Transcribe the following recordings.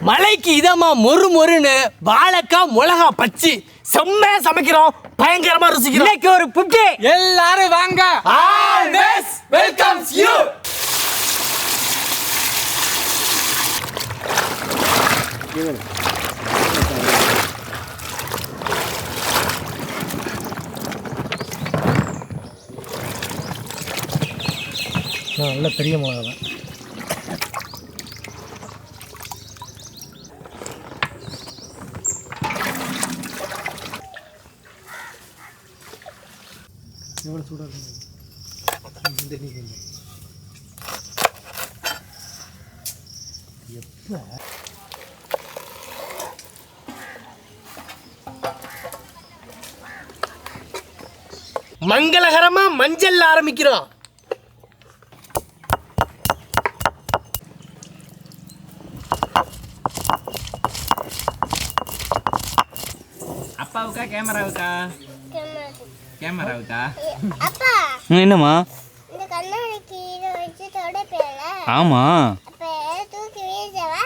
மலைக்கு இதமா மொறு மொறுன்னு வாழைக்காய் மிளகா பச்சி செம்மையா சமைக்கிறோம், பயங்கரமா ருசிக்கிறோம். இன்னைக்கு ஒரு புட்டி, எல்லாரும் வாங்க. Always welcomes you. நல்ல பெரிய மிளகா தான். எவ்வளோ சூடாக இருக்கு. எப்போ மங்களகரமா மஞ்சள் ஆரம்பிக்கிறோம். அப்பாவுக்கா கேமராவுக்கா? கேமராவுக்கா? அப்பா என்னம்மா? இந்த கண்ணாடிக்கு இத வச்சு தொடப்பேல. ஆமா. அப்ப தூக்கி வீசவா?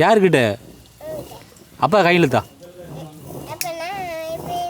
யார்கிட்ட? அப்பா கையில தா. அப்ப நான் இப்பவே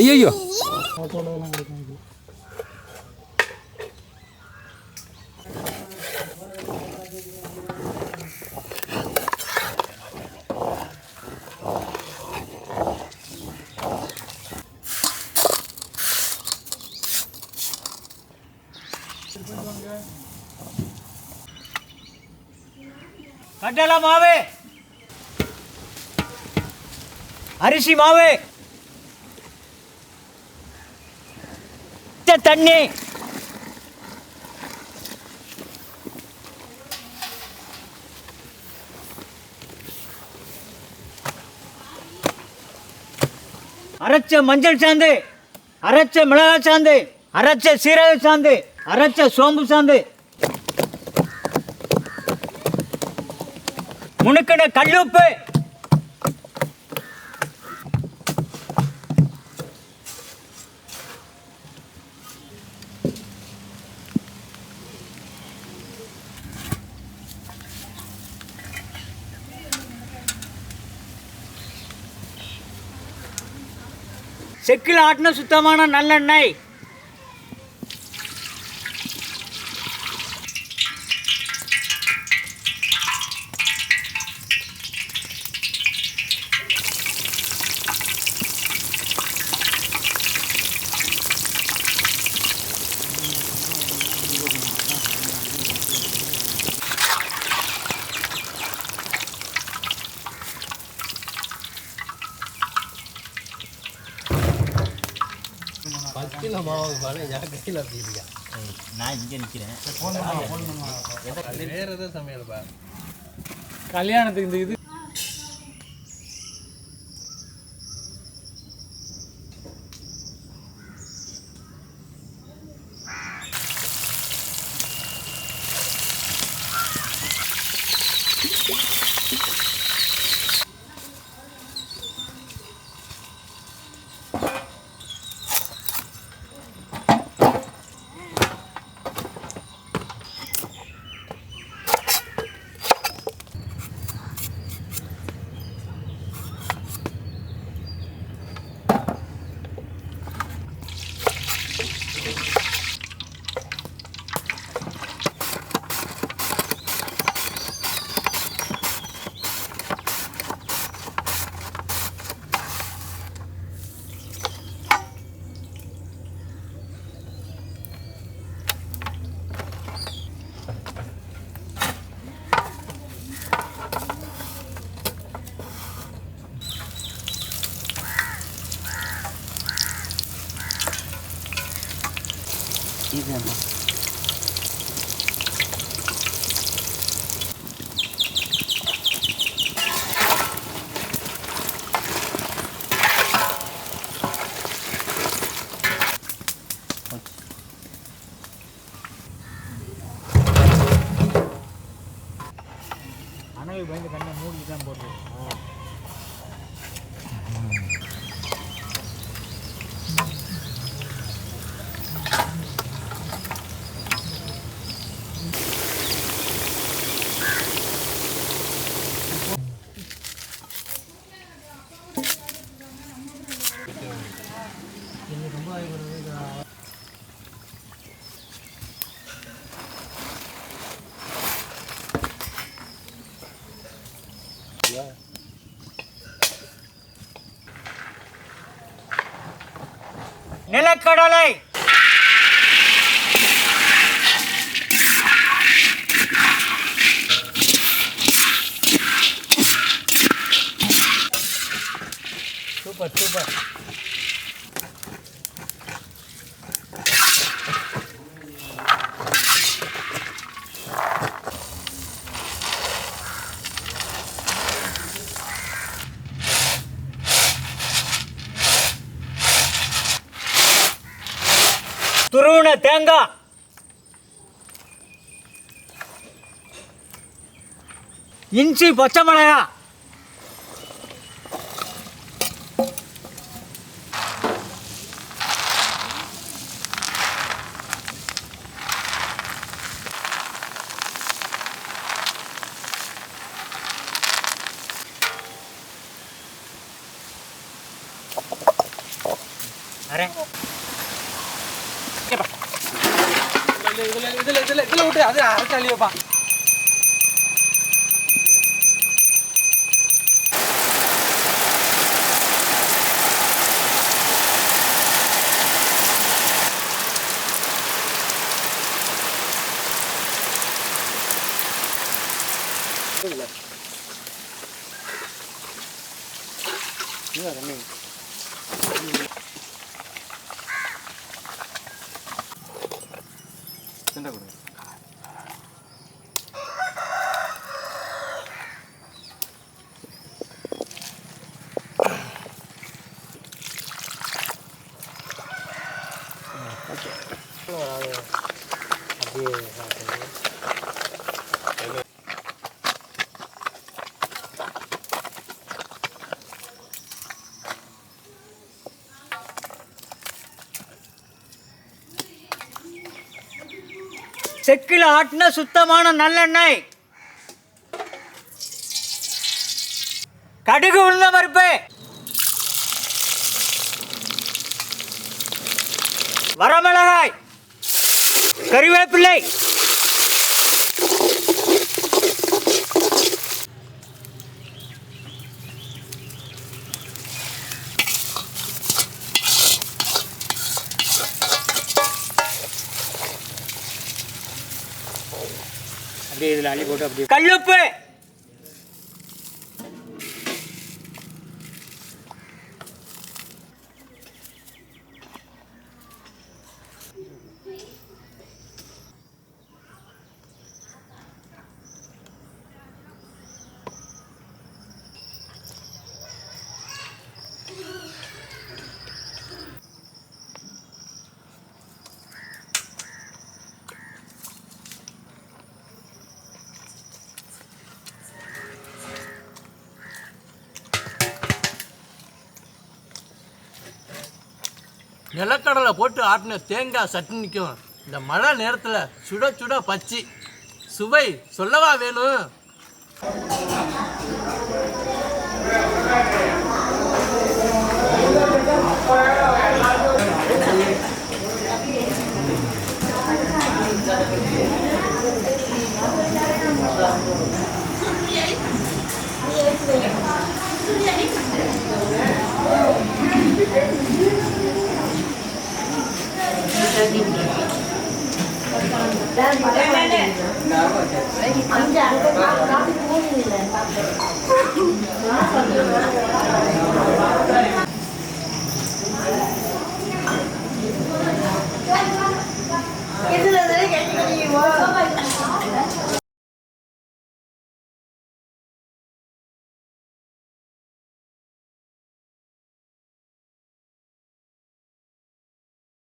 ஐயோ கடலை மாவு, அரிசி மாவு, தண்ணி, அரைச்ச மஞ்சள் சாந்து, அரைச்ச மிளகாய் சாந்து, அரைச்ச சீரக சாந்து, அரைச்ச சோம்பு சாந்து, முணுக்கின கல்லுப்பு, செக்கில் ஆட்டின சுத்தமான நல்லெண்ணெய், நான் இங்கே நிற்கிறேன். வேற ஏதாவது சமையல்பா கல்யாணத்துக்கு இந்த இது இதுமா அனல் பயந்து கண்ணை மூடிட்டு தான் போட்டு நிலக்கடலை, சூப்பர் சூப்பர். துருவன தேங்காய், இஞ்சி, பச்சை மிளகாய், அரே இதுல விட்டு அது அரைச்சு அழியப்பா. செக்கில் ஆட்டின சுத்தமான நல்லெண்ணெய், கடுகு, உளுந்த பருப்பு, வரமிளகாய், கறிவேப்பிள்ளை, அப்படியே இதில் அள்ளி போட்டு அப்படியே கல்லுப்பு, நிலக்கடலை போட்டு ஆட்டின தேங்காய் சட்னிக்கும் இந்த மழை நேரத்தில் சுட சுட பச்சி சுவை சொல்லவா வேணும். Dan